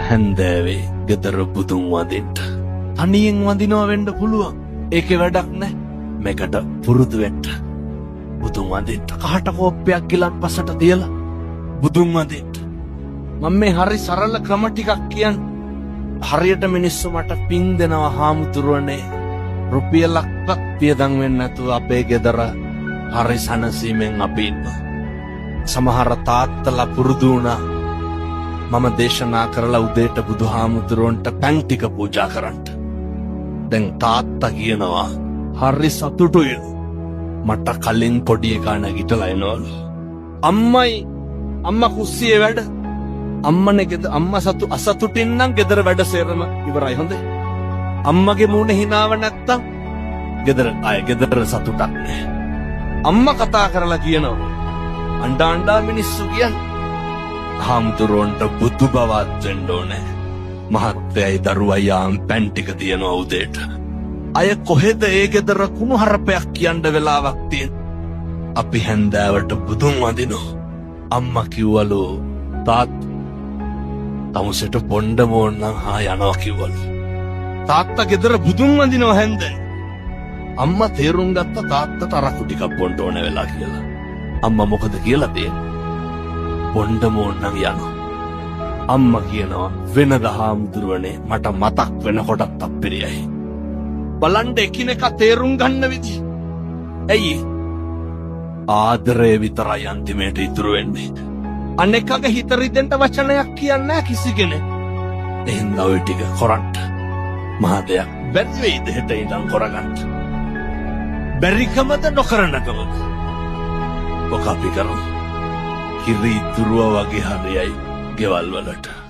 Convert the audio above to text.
හැන්දෑවේ ගෙදර බුදුන් වදින්ට. තනියෙන් වදිනවා වෙන්න පුළුවන්. ඒකේ වැඩක් නෑ. මේකට පුරුදු වෙන්න. බුදුන් වදින්ට කහට කෝප්පයක් ගිලන් පසට තියලා බුදුන් වදින්ට. මම මේ හරි සරල ක්‍රම ටිකක් කියන්න. හරියට මිනිස්සු මට පින් දෙනවා හාමුදුරුවනේ. රුපියලක්වත් පියදම් වෙන්නේ නැතුව අපේ ගෙදර හරි සනසීමෙන් අපි ඉන්නවා. සමහර තාත්තලා පුරුදු වුණා මම දේශනා කරලා උදේට බුදුහාමුදුරුවන්ට පැන් ටික පූජා කරන්න. දැන් තාත්තා කියනවා හරි සතුටුයි. මට කලින් පොඩි එකා නැගිටලා එනවලු. අම්මා කුස්සියේ වැඩ. අම්මනේ ගෙදර අම්මා අසතුටින් නම් ගෙදර වැඩ සේරම ඉවරයි හොඳේ. අම්මගේ මූණ හිනාව නැත්තම් ගෙදර සතුටක් නෑ. අම්මා කතා කරලා කියනවා අඬා මිනිස්සු කියන්නේ හාමුදුරුවන්ට බුදු බවත් වෙන්න ඕනේ. මහත්තයයි දරුවයි යාම් පැන් ටික තියනවා උදේට. අය කොහෙද ඒ ගෙදර කුණු හරපයක් කියන්න වෙලාවක් තියෙන. අපි හැන්දෑවට බුදුන් වදිනවා. අම්මා කිව්වලු තමුසෙට පොණ්ඩ මෝන්නම් යනවා කිව්වලු. තාත්තා ගෙදර බුදුන් වදිනවා හැන්දෑ. අම්මා තේරුම් ගත්ත තාත්තට අරක්කු ටිකක් බොන්න ඕන වෙලා කියලා. අම්මා මොකද කියලා තියෙන්නේ? පොණ්ඩ මෝන්නම් යනවා. අම්මා කියනවා වෙනද හාමුදුරුවනේ මට මතක් වෙනකොටත් අප්පිරියයි. බලන්න එකිනෙකා තේරුම් ගන්න විදිහ. ඇයි? ආදරේ විතරයි අන්තිමේට ඉතුරු වෙන්නේ. අනෙක්කගේ හිත රිදෙන්න වචනයක් කියන්නේ නැහැ කිසි කෙනෙක්. එහෙනම් ඔය ටික කරන්න. මහා දෙයක් බැරි වෙයිද හෙට ඉඳන් කරගන්න. බැරිකමද නොකරනකමද? ඔක අපි කරමු. කිරි ඉතුරුව වගේ හරියයි ගෙවල් වලට.